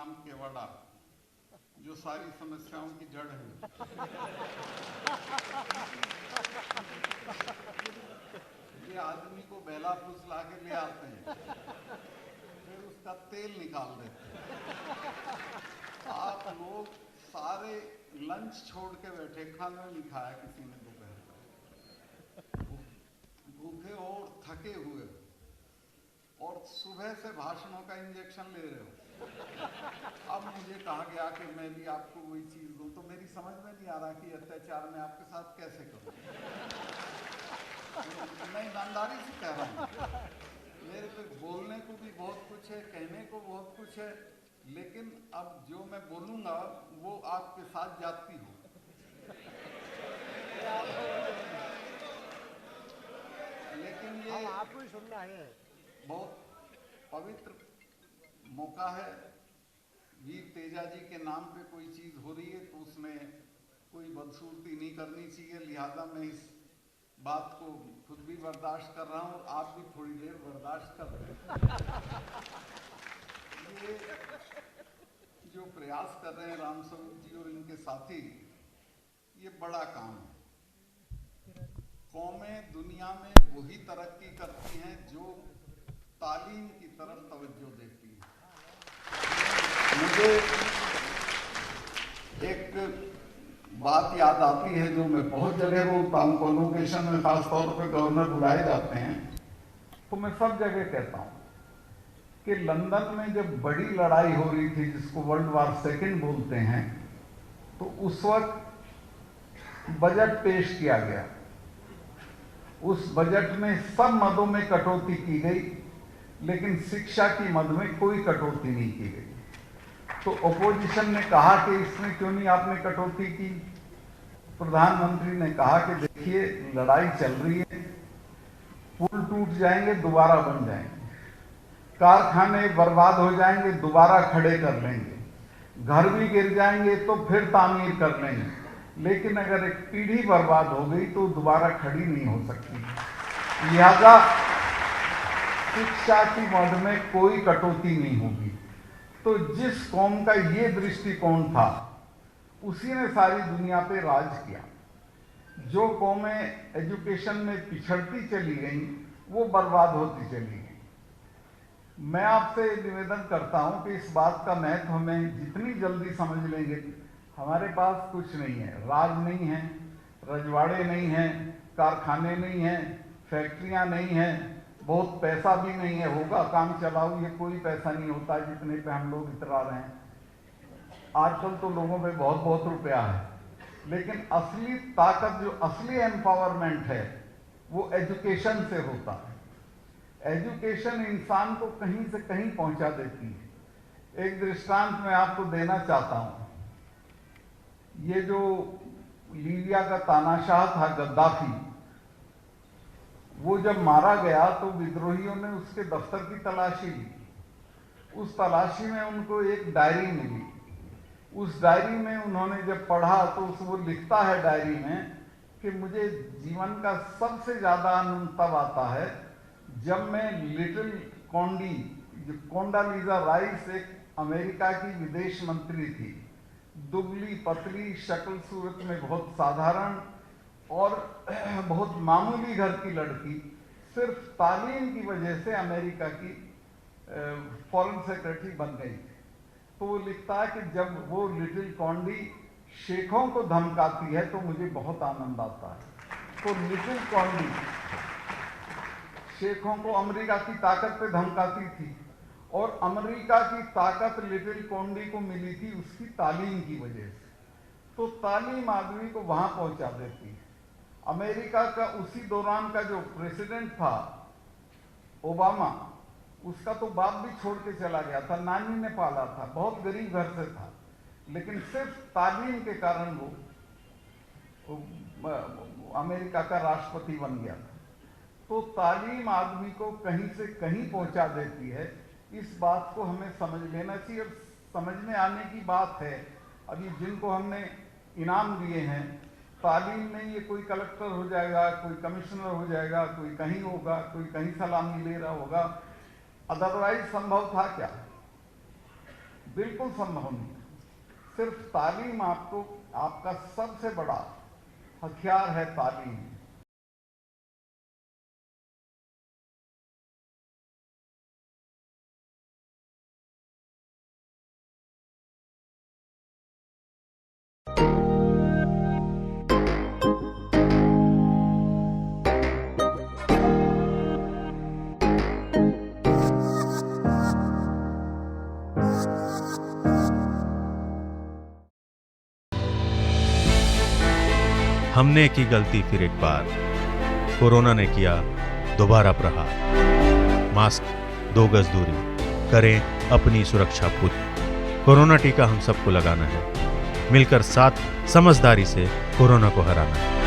नाम केवड़ा, जो सारी समस्याओं की जड़ है। ये आदमी को बेला फुसला के ले आते हैं, फिर उसका तेल निकाल देते हैं। आप लोग सारे लंच छोड़ के बैठे, खाना नहीं खाया किसी ने दोपहर का, भूखे और थके हुए, और सुबह से भाषणों का इंजेक्शन ले रहे हो। अब मुझे कहा गया कि मैं भी आपको वही चीज दूं, तो मेरी समझ में नहीं आ रहा कि अत्याचार मैं आपके साथ कैसे करूं। मैं ईमानदारी से कह रहा हूं, मेरे पे बोलने को भी बहुत कुछ है, कहने को बहुत कुछ है, लेकिन अब जो मैं बोलूंगा वो आपके साथ जाती हो। लेकिन ये आपको ही सुनना है। बहुत पवित्र मौका है। वीर तेजा जी के नाम पे कोई चीज हो रही है तो उसमें कोई बदसूरती नहीं करनी चाहिए, लिहाजा मैं इस बात को खुद भी बर्दाश्त कर रहा हूं और आप भी थोड़ी देर बर्दाश्त कर रहे हैं। ये जो प्रयास कर रहे हैं रामस्वरूप जी और इनके साथी, ये बड़ा काम है। कौमें दुनिया में वही तरक्की करती हैं जो तालीम की तरफ तवज्जो देती है। मुझे एक बात याद आती है जो मैं बहुत जगह बोलता हूँ, कॉन्वोकेशन में खासतौर पर गवर्नर बुलाए जाते हैं तो मैं सब जगह कहता हूँ कि लंदन में जब बड़ी लड़ाई हो रही थी जिसको वर्ल्ड वार सेकेंड बोलते हैं, तो उस वक्त बजट पेश किया गया। उस बजट में सब मदों में कटौती की गई, लेकिन शिक्षा की मद में कोई कटौती नहीं की गई। तो ओपोजिशन ने कहा कि इसमें क्यों नहीं आपने कटौती की। प्रधानमंत्री ने कहा कि देखिए लड़ाई चल रही है, पुल टूट जाएंगे दोबारा बन जाएंगे, कारखाने बर्बाद हो जाएंगे दोबारा खड़े कर लेंगे, घर भी गिर जाएंगे तो फिर तामीर कर लेंगे, लेकिन अगर एक पीढ़ी बर्बाद हो गई तो दोबारा खड़ी नहीं हो सकती। लिहाजा शिक्षा की मद में कोई कटौती नहीं होगी। तो जिस कौम का ये दृष्टिकोण था उसी ने सारी दुनिया पे राज किया। जो कौमें एजुकेशन में पिछड़ती चली गई वो बर्बाद होती चली गई। मैं आपसे निवेदन करता हूं कि इस बात का महत्व हमें जितनी जल्दी समझ लेंगे, हमारे पास कुछ नहीं है, राज नहीं है, रजवाड़े नहीं हैं, कारखाने नहीं हैं, फैक्ट्रियां नहीं हैं, बहुत पैसा भी नहीं है, होगा काम चलाओ, ये कोई पैसा नहीं होता जितने पे हम लोग इतरा रहे हैं। आजकल तो लोगों पे बहुत बहुत रुपया है, लेकिन असली ताकत, जो असली एम्पावरमेंट है, वो एजुकेशन से होता है। एजुकेशन इंसान को कहीं से कहीं पहुंचा देती है। एक दृष्टांत मैं आपको देना चाहता हूं। ये जो लीबिया का तानाशाह था गद्दाफी, वो जब मारा गया तो विद्रोहियों ने उसके दफ्तर की तलाशी ली। उस तलाशी में उनको एक डायरी मिली। उस डायरी में उन्होंने जब पढ़ा तो वो लिखता है डायरी में कि मुझे जीवन का सबसे ज्यादा आनंद तब आता है जब मैं लिटिल कॉन्डी, जो कोंडालीजा राइस एक अमेरिका की विदेश मंत्री थी, दुबली पतली, शक्ल सूरत में बहुत साधारण और बहुत मामूली घर की लड़की, सिर्फ तालीम की वजह से अमेरिका की फॉरेन सेक्रेटरी बन गई। तो वो लिखता है कि जब वो लिटिल कॉन्डी शेखों को धमकाती है तो मुझे बहुत आनंद आता है। तो लिटिल कॉन्डी शेखों को अमेरिका की ताकत पे धमकाती थी, और अमेरिका की ताकत लिटिल कॉन्डी को मिली थी उसकी तालीम की वजह से। तो तालीम आदमी को वहां पहुंचा देती है। अमेरिका का उसी दौरान का जो प्रेसिडेंट था ओबामा, उसका तो बाप भी छोड़ के चला गया था, नानी ने पाला था, बहुत गरीब घर से था, लेकिन सिर्फ तालीम के कारण वो अमेरिका का राष्ट्रपति बन गया था। तो तालीम आदमी को कहीं से कहीं पहुंचा देती है। इस बात को हमें समझ लेना चाहिए, और समझने आने की बात है। अभी जिनको हमने इनाम दिए हैं, तालीम में ये कोई कलेक्टर हो जाएगा, कोई कमिश्नर हो जाएगा, कोई कहीं होगा, कोई कहीं सलामी ले रहा होगा, अदरवाइज संभव था क्या? बिल्कुल संभव नहीं। सिर्फ तालीम आपका सबसे बड़ा हथियार है। तालीम हमने की गलती फिर एक बार, कोरोना ने किया दोबारा प्रहार। मास्क, 2 गज दूरी, करें अपनी सुरक्षा पूरी। कोरोना टीका हम सबको लगाना है, मिलकर साथ समझदारी से कोरोना को हराना है।